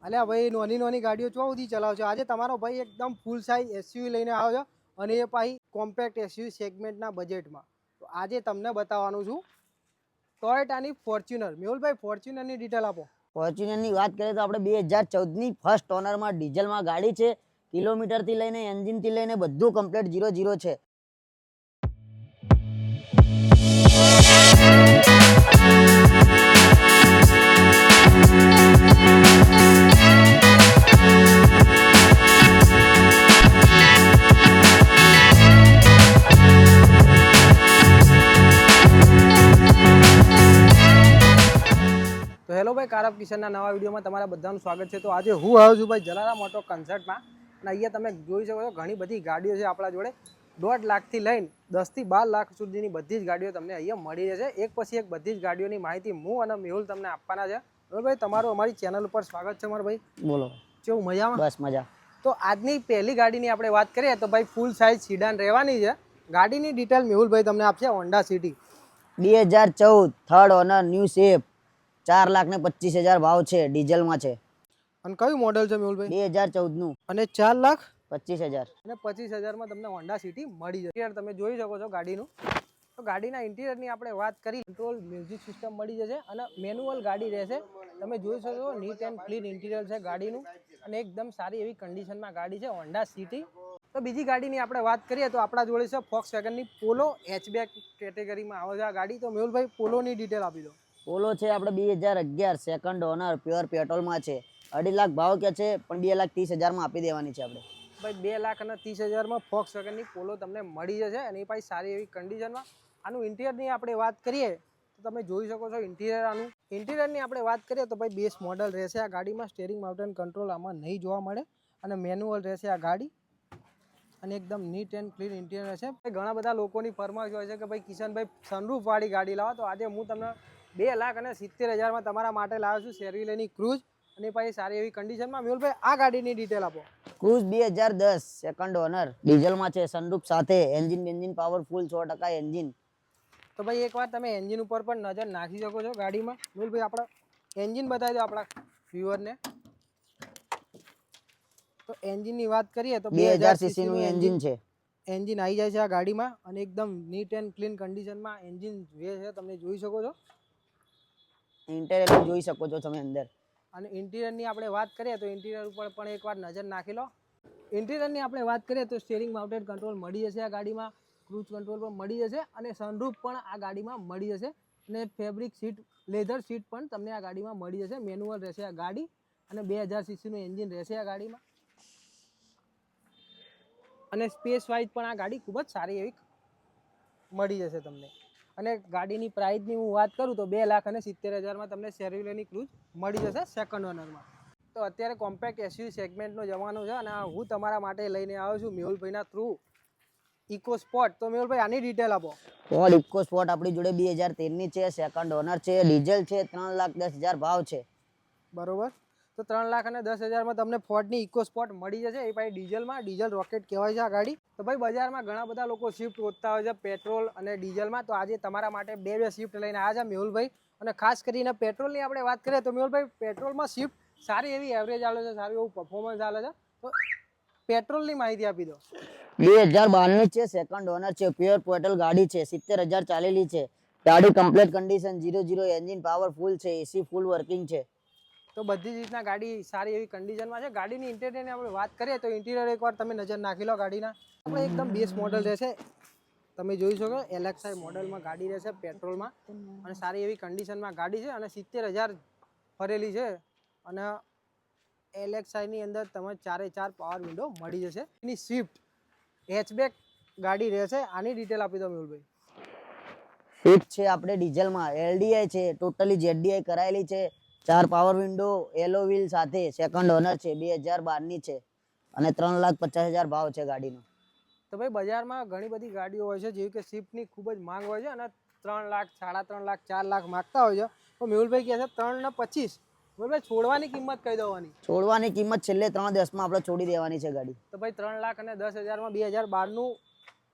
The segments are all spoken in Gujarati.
અલ્યા ભાઈ નોની નોની ગાડીઓ ચો સુધી ચલાવો છો? આજે તમારો ભાઈ એકદમ ફૂલ સાઇઝ એસયુવી લઈને આવ્યો છે અને એ પાછી કોમ્પેક્ટ એસયુવી સેગમેન્ટના બજેટમાં. તો આજે તમને બતાવવાનું છું ટોયોટાની ફોર્ચ્યુનર. મેહુલભાઈ ફોર્ચ્યુનરની ડિટેલ આપો. ફોર્ચ્યુનરની વાત કરીએ તો આપણે 2014ની ફર્સ્ટ ઓનરમાં ડીઝલમાં ગાડી છે. કિલોમીટરથી લઈને એન્જિનથી લઈને બધું કમ્પ્લીટ 0-0 છે. તો હેલો ભાઈ, કારપ કિશનના નવા વિડીયોમાં તમારા બધાનું સ્વાગત છે. તો આજે હું આવ્યો છું ભાઈ જલારામ ઓટો કન્સર્ટમાં અને અહીંયા તમે જોઈ શકો છો ઘણી બધી ગાડીઓ છે આપણા જોડે. 1.5 લાખથી લઈને 10 થી 12 લાખ સુધીની બધી જ ગાડીઓ તમને અહીંયા મળી રહેશે. એક પછી એક બધી જ ગાડીઓની માહિતી હું અને મેહુલ તમને આપવાના છે. બરાબર ભાઈ, તમારું અમારી ચેનલ ઉપર સ્વાગત છે મારા ભાઈ. બોલો. કેવું મજામાં? બસ મજા. તો આજની પહેલી ગાડીની આપણે વાત કરીએ તો ભાઈ ફૂલ સાઇઝ સિડાન રહેવાની છે. ગાડીની ડિટેલ મેહુલભાઈ તમને આપશે. Honda city 2014 third honour new shape, 4,25,000 ભાવ છે. ડીઝલમાં છે. અને કયું મોડેલ છે મેહુલભાઈ? 2014નું. અને 4,25,000 અને 25,000માં તમને હોન્ડા સિટી મળી જશે. તમે જોઈ શકો છો ગાડીનું. તો ગાડીના ઇન્ટિરિયરની આપણે વાત કરી, કંટ્રોલ મ્યુઝિક સિસ્ટમ મળી જશે અને મેન્યુઅલ ગાડી રહેશે. તમે જોઈ શકો છો નીટ એન્ડ ક્લીન ઇન્ટિરિયર છે ગાડીનું અને એકદમ સારી એવી કન્ડિશનમાં ગાડી છે હોન્ડા સિટી. તો બીજી ગાડીની આપણે વાત કરીએ તો આપણા જોડે છે ફોક્સવેગનની પોલો. હેચબેક કેટેગરીમાં આવે છે આ ગાડી. તો મેહુલભાઈ પોલોની ડિટેલ આપી દો. પોલો છે આપણે 2011 સેકન્ડ ઓનર, પ્યોર પેટ્રોલમાં છે. 2.5 લાખ ભાવ કે છે પણ 2,30,000માં આપી દેવાની છે આપણે. ભાઈ 2,30,000માં ફોક્સવેગનની પોલો તમને મળી જશે અને એ પાછી સારી એવી કન્ડિશનમાં. આનું ઇન્ટિરિયરની આપણે વાત કરીએ તો તમે જોઈ શકો છો ઇન્ટિરિયર. આનું ઇન્ટિરિયરની આપણે વાત કરીએ તો ભાઈ બેસ મોડલ રહેશે આ ગાડીમાં. સ્ટીયરિંગ માઉન્ટેન કંટ્રોલ આમાં નહીં જોવા મળે અને મેન્યુઅલ રહેશે આ ગાડી અને એકદમ નીટ એન્ડ ક્લીન ઇન્ટિરિયર રહેશે. ઘણા બધા લોકોની ફરમાઈશ હોય છે કે ભાઈ કિશનભાઈ સનરૂફ વાળી ગાડી લાવો. તો આજે હું તમને 2,70,000માં તમારા માટે લાવ્યો છું શેરવીલેની ક્રૂઝ અને પાછી સારી એવી કન્ડિશનમાં. મેહુલભાઈ આ ગાડીની ડિટેલ આપો. ક્રૂઝ 2010 સેકન્ડ ઓનર, ડીઝલમાં છે, સનરૂફ સાથે. Engine powerful 100% engine. તો ભાઈ એકવાર તમે એન્જિન ઉપર પણ નજર નાખી શકો છો ગાડીમાં. મેહુલભાઈ આપણા એન્જિન બતાવી દો આપણા વ્યુઅરને. તો એન્જિનની વાત કરીએ તો 2000 સીસીનું એન્જિન છે. એન્જિન આવી જાય છે આ ગાડીમાં અને એકદમ નીટ એન્ડ ક્લીન કન્ડિશનમાં એન્જિન છે. તમે જોઈ શકો છો. ઇન્ટેરિયર જોઈ શકો છો તમે અંદર. અને ઇન્ટિરિયરની આપણે વાત કરીએ તો ઇન્ટિરિયર ઉપર પણ એકવાર નજર નાખી લો. ઇન્ટિરિયરની આપણે વાત કરીએ તો સ્ટીયરિંગ માઉન્ટેડ કંટ્રોલ મળી જશે આ ગાડીમાં. ક્રૂઝ કંટ્રોલ પણ મળી જશે અને સનરૂફ પણ આ ગાડીમાં મળી જશે અને ફેબ્રિક સીટ, લેધર સીટ પણ તમને આ ગાડીમાં મળી જશે. મેન્યુઅલ રહેશે આ ગાડી અને 2000 સીસીનું એન્જિન રહેશે આ ગાડીમાં. અને સ્પેસ વાઇઝ પણ આ ગાડી ખૂબ જ સારી એવી મળી જશે તમને. અને ગાડીની પ્રાઇસની હું વાત કરું તો 2,70,000માં તમને શેરવીલેની ક્રૂઝ મળી જશે સેકન્ડ ઓનરમાં. તો અત્યારે કોમ્પેક્ટ એસયુવી સેગમેન્ટનો જમાનો છે અને હું તમારા માટે લઈને આવ્યો છું મેહુલભાઈના થ્રુ ઇકો સ્પોર્ટ. તો મેહુલભાઈ આની ડિટેલ આપો. ફોર્ડ ઇકો સ્પોર્ટ આપણી જોડે 2013ની છે, સેકન્ડ ઓનર છે, ડીઝલ છે, 3,10,000 ભાવ છે. બરોબર. તો 3,10,000માં તમને ફોર્ડની ઇકો સ્પોર્ટ મળી જશે. એ ભાઈ ડીઝલમાં, ડીઝલ રોકેટ કહેવાય છે આ ગાડી. તો ભાઈ બજારમાં ઘણા બધા લોકો સ્વિફ્ટ ગોતતા હોય છે પેટ્રોલ અને ડીઝલમાં. તો આજે તમારા માટે બે સ્વિફ્ટ લઈને આવ્યા છે મેહુલભાઈ. અને ખાસ કરીને પેટ્રોલની આપણે વાત કરીએ તો મેહુલભાઈ પેટ્રોલમાં સ્વિફ્ટ સારી એવી એવરેજ આવે છે, સારું એવું પરફોર્મન્સ આવે છે. તો પેટ્રોલની માહિતી આપી દો. 2012ની છે, સેકન્ડ ઓનર છે, પ્યોર પેટ્રોલ ગાડી છે, 70,000 ચાલેલી છે. ગાડી કમ્પ્લીટ કન્ડિશન, 0-0 એન્જિન પાવરફુલ છે, એસી ફૂલ વર્કિંગ છે. તો બધી જ રીતના ગાડી સારી એવી કન્ડિશનમાં છે. ગાડીની ઇન્ટિરિયરની આપણે વાત કરીએ તો ઇન્ટિરિયર એકવાર તમે નજર નાખી લો ગાડીના. આપણે એકદમ બેસ મોડલ રહેશે. તમે જોઈ શકો LXi મોડલમાં ગાડી રહેશે પેટ્રોલમાં અને સારી એવી કન્ડિશનમાં ગાડી છે અને 70,000 ફરેલી છે. અને LXiની અંદર તમે 4/4 પાવર વિન્ડો મળી જશે. એની સ્વિફ્ટ હેચબેક ગાડી રહેશે. આની ડિટેલ આપી દો મેહુલભાઈ. સ્વિફ્ટ છે આપણે ડીઝલમાં, LDI છે, ટોટલી ZDI કરાયેલી છે, 4 પાવર વિન્ડો, એલો વ્હીલ સાથે, સેકન્ડ ઓનર છે, 2012ની છે અને 3,50,000 ભાવ છે ગાડીનો. તો ભાઈ બજારમાં ઘણી બધી ગાડીઓ હોય છે જેવી કે સ્વિફ્ટની ખૂબ જ માંગ હોય છે અને 3 લાખ, 3.5 લાખ, 4 લાખ માગતા હોય છે. તો મેહુલભાઈ કહે છે 3,25,000. મેહુલભાઈ છોડવાની કિંમત કહી દેવાની. છોડવાની કિંમત છેલ્લે 3,10,000માં આપણે છોડી દેવાની છે ગાડી. તો ભાઈ 3,10,000માં 2012નું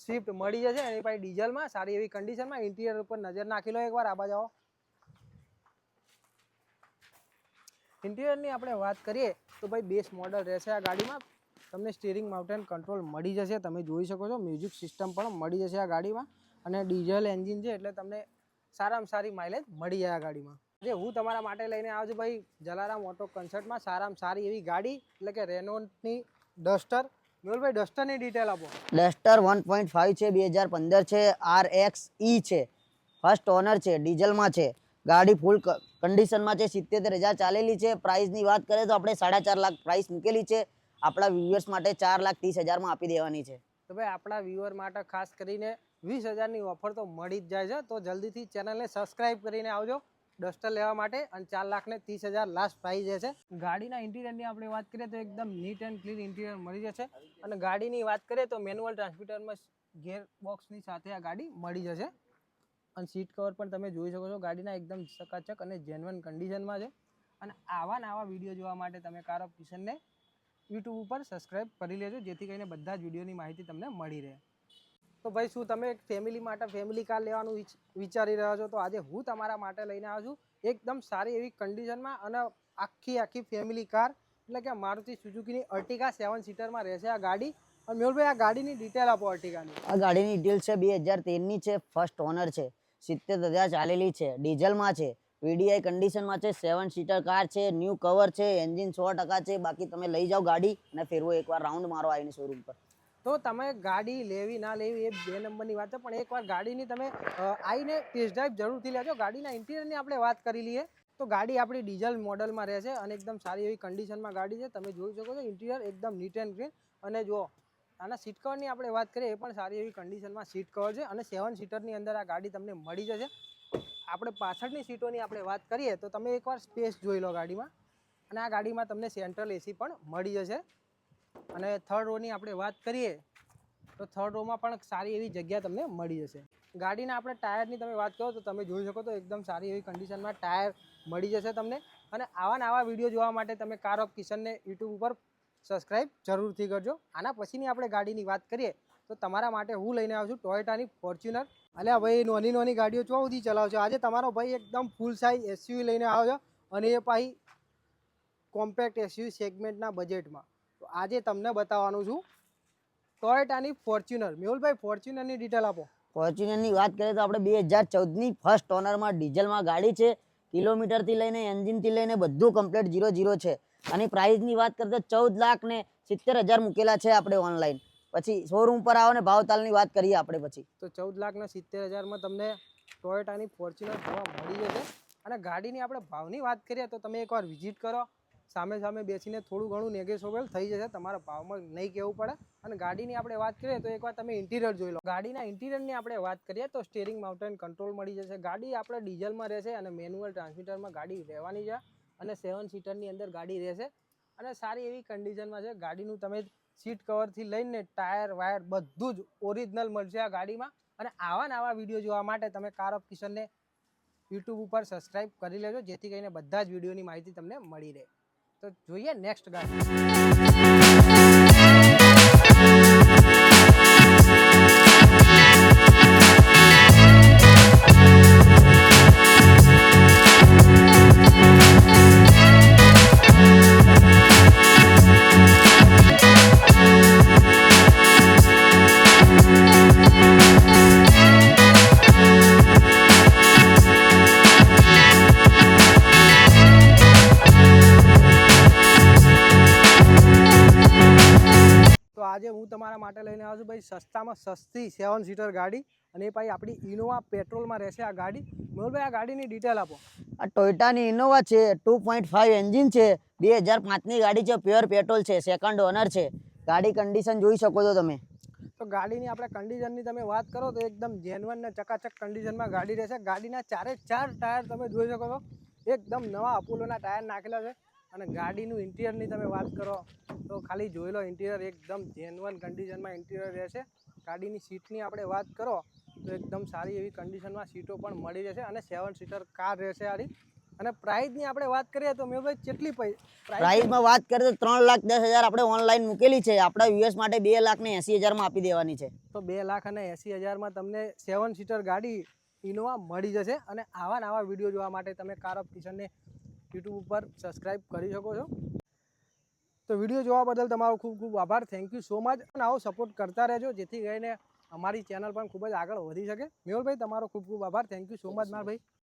સ્વિફ્ટ મળી જશે. એની પાસે ડીઝલમાં સારી એવી કન્ડિશનમાં. ઇન્ટિરિયર ઉપર નજર નાખી લો એકવાર. આ બાજુ આવો. ઇન્ટિરિયરની આપણે વાત કરીએ તો ભાઈ બેસ મોડલ રહેશે આ ગાડીમાં. તમને સ્ટીરિંગ માઉન્ટેન કંટ્રોલ મળી જશે, તમે જોઈ શકો છો. મ્યુઝિક સિસ્ટમ પણ મળી જશે આ ગાડીમાં અને ડીઝલ એન્જિન છે એટલે તમને સારામાં સારી માઇલેજ મળી જાય આ ગાડીમાં. જે હું તમારા માટે લઈને આવ્યો છું ભાઈ જલારામ ઓટો કન્સર્ટમાં સારામાં સારી એવી ગાડી એટલે કે રેનોલ્ટની ડસ્ટર. મેહુલભાઈ ડસ્ટરની ડિટેલ આપો. ડસ્ટર 1.5 છે, 2015 છે, RXE છે, ફર્સ્ટ ઓનર છે, ડીઝલમાં છે. ગાડી ફૂલ કન્ડિશનમાં છે, 77,000 ચાલેલી છે. પ્રાઇસની વાત કરીએ તો આપણે 4.5 લાખ પ્રાઇસ મૂકેલી છે. આપણા વ્યુઅર્સ માટે 4,30,000 આપી દેવાની છે. તો ભાઈ આપણા વ્યુઅર માટે ખાસ કરીને 20,000ની ઓફર તો મળી જ જાય છે. તો જલ્દીથી ચેનલને સબસ્ક્રાઇબ કરીને આવજો ડસ્ટર લેવા માટે અને 4,30,000 લાસ્ટ પ્રાઇસ છે. ગાડીના ઇન્ટિરિયરની આપણે વાત કરીએ તો એકદમ નીટ એન્ડ ક્લીન ઇન્ટિરિયર મળી જશે. અને ગાડીની વાત કરીએ તો મેન્યુઅલ ટ્રાન્સમિટરમાં ગિયર બોક્સની સાથે આ ગાડી મળી જશે. અને સીટ કવર પણ તમે જોઈ શકો છો ગાડીના એકદમ ચકાચક અને જેન્યુઅન કન્ડિશનમાં છે. અને આવા નવા વિડીયો જોવા માટે તમે કાર ઓફ કિશનને યુટ્યુબ ઉપર સબસ્ક્રાઇબ કરી લેજો જેથી કરીને બધા જ વિડીયોની માહિતી તમને મળી રહે. તો ભાઈ શું તમે એક ફેમિલી માટે ફેમિલી કાર લેવાનું વિચારી રહ્યા છો? તો આજે હું તમારા માટે લઈને આવ્યો છું એકદમ સારી એવી કન્ડિશનમાં અને આખી ફેમિલી કાર એટલે કે મારુતિ સુઝુકીની અર્ટિગા 7 સીટરમાં રહેશે આ ગાડી. અને મેહુલભાઈ આ ગાડીની ડિટેલ આપો અર્ટિગાની. આ ગાડીની ડિટેલ છે 2013ની છે, ફર્સ્ટ ઓનર છે, 77,000 ચાલેલી છે, ડીઝલમાં છે, VDI કન્ડિશનમાં છે, 7 સીટર કાર છે, ન્યૂ કવર છે, એન્જિન 100% છે. બાકી તમે લઈ જાઓ ગાડી અને ફેરવો એકવાર રાઉન્ડ મારો આવીને શોરૂમ પર. તો તમે ગાડી લેવી ના લેવી એ 2 નંબરની વાત છે, પણ એકવાર ગાડીની તમે આવીને ટેસ્ટ ડ્રાઈવ જરૂરથી લેજો. ગાડીના ઇન્ટિરિયરની આપણે વાત કરી લઈએ તો ગાડી આપણી ડીઝલ મોડલમાં રહેશે અને એકદમ સારી એવી કન્ડિશનમાં ગાડી છે. તમે જોઈ શકો છો ઇન્ટિરિયર એકદમ નીટ એન્ડ ક્લીન. અને જો આના સીટ કવરની આપણે વાત કરીએ એ પણ સારી એવી કન્ડિશનમાં સીટ કવર છે અને 7 સીટરની અંદર આ ગાડી તમને મળી જશે. આપણે પાછળની સીટોની આપણે વાત કરીએ તો તમે એકવાર સ્પેસ જોઈ લો ગાડીમાં. અને આ ગાડીમાં તમને સેન્ટ્રલ એસી પણ મળી જશે. અને થર્ડ રોની આપણે વાત કરીએ તો થર્ડ રોમાં પણ સારી એવી જગ્યા તમને મળી જશે. ગાડીના આપણે ટાયરની તમે વાત કરો તો તમે જોઈ શકો તો એકદમ સારી એવી કન્ડિશનમાં ટાયર મળી જશે તમને. અને આવા વિડીયો જોવા માટે તમે કાર ઓફ કિશનને યુટ્યુબ ઉપર સબસ્ક્રાઇબ જરૂરથી કરજો. આના પછીની આપણે ગાડીની વાત કરીએ તો તમારા માટે હું લઈને આવ્યો છું ટોયોટાની ફોર્ચ્યુનર. અલ્યા ભાઈ નાની ગાડીઓ ચો સુધી ચલાવશો? આજે તમારો ભાઈ એકદમ ફૂલ સાઇઝ એસયુવી લઈને આવ્યો છે અને એ પાછી કોમ્પેક્ટ એસયુવી સેગમેન્ટના બજેટમાં. તો આજે તમને બતાવવાનું છું ટોયોટાની ફોર્ચ્યુનર. મેહુલભાઈ ફોર્ચ્યુનરની ડિટેલ આપો. ફોર્ચ્યુનરની વાત કરીએ તો આપણે 2014ની ફર્સ્ટ ઓનરમાં ડીઝલમાં ગાડી છે. કિલોમીટરથી લઈને એન્જિનથી લઈને બધું કમ્પ્લીટ 0-0 છે. આની પ્રાઇસની વાત કરીએ તો 14,70,000 મૂકેલા છે આપણે ઓનલાઈન. પછી શોરૂમ પર આવો ને ભાવતાલની વાત કરીએ આપણે પછી. તો 14,70,000માં તમને ટોયોટાની ફોર્ચ્યુનર જોવા મળી જશે. અને ગાડીની આપણે ભાવની વાત કરીએ તો તમે એકવાર વિઝિટ કરો, સામે બેસીને થોડું ઘણું નેગોશિયેબલ થઈ જશે, તમારા ભાવમાં નહીં કહેવું પડે. અને ગાડીની આપણે વાત કરીએ તો એકવાર તમે ઇન્ટિરિયર જોઈ લો. ગાડીના ઇન્ટિરિયરની આપણે વાત કરીએ તો સ્ટીરિંગ માઉન્ટેન કંટ્રોલ મળી જશે. ગાડી આપણે ડીઝલમાં રહેશે અને મેન્યુઅલ ટ્રાન્સમિટરમાં ગાડી રહેવાની છે. અને 7 સીટરની અંદર ગાડી રહેશે અને સારી એવી કન્ડિશનમાં છે. ગાડીનું તમે સીટ કવરથી લઈને ટાયર વાયર બધું જ ઓરિજિનલ મળશે આ ગાડીમાં. અને આવા વિડીયો જોવા માટે તમે કાર ઓફ કિશનને યુટ્યુબ ઉપર સબસ્ક્રાઇબ કરી લેજો જેથી કરીને બધા જ વિડીયોની માહિતી તમને મળી રહે. તો જોઈએ નેક્સ્ટ ગાડી. આજે હું તમારા માટે લઈને આવ્યો છું ભાઈ સસ્તામાં સસ્તી 7 સીટર ગાડી. અને એ ભાઈ આપણી ઇનોવા પેટ્રોલમાં રહેશે આ ગાડી. મેહુલભાઈ આ ગાડીની ડિટેલ આપો. આ ટોયોટાની ઇનોવા છે, 2.5 એન્જિન છે, 2005ની ગાડી છે, પ્યોર પેટ્રોલ છે, સેકન્ડ ઓનર છે. ગાડી કન્ડિશન જોઈ શકો છો તમે. તો ગાડીની આપણે કન્ડિશનની તમે વાત કરો તો એકદમ જેન્યુઅન ને ચકાચક કન્ડિશનમાં ગાડી રહેશે. ગાડીના 4 ટાયર તમે જોઈ શકો છો એકદમ નવા અપોલોના ટાયર નાખેલા છે. અને ગાડીનું ઇન્ટિરિયરની તમે વાત કરો તો ખાલી જોઈ લો, ઇન્ટિરિયર એકદમ જેન્યુઅન કન્ડિશનમાં ઇન્ટિરિયર રહેશે. ગાડીની સીટની આપણે વાત કરો તો એકદમ સારી એવી કન્ડિશનમાં સીટો પણ મળી રહેશે અને 7 સીટર કાર રહેશે આરી. અને પ્રાઇસની આપણે વાત કરીએ તો મેં ભાઈ કેટલી પ્રાઇસમાં વાત કરીએ તો 3,10,000 આપણે ઓનલાઈન મૂકેલી છે. આપણા યુએસ માટે 2,80,000માં આપી દેવાની છે. તો 2,80,000માં તમને 7 સીટર ગાડી ઇનોવા મળી જશે. અને આવા વિડીયો જોવા માટે તમે કાર ઓફ કિશનને યુટ્યુબ ઉપર સબસ્ક્રાઈબ કરી શકો છો. તો વિડીયો જોવા બદલ તમારો ખૂબ ખૂબ આભાર. Thank you so much. અને આવો સપોર્ટ કરતા રહેજો જેથી કરીને અમારી ચેનલ પણ ખૂબ જ આગળ વધી શકે. મેહુલભાઈ તમારો ખૂબ ખૂબ આભાર. થેન્ક યુ સો મચ મારા ભાઈ.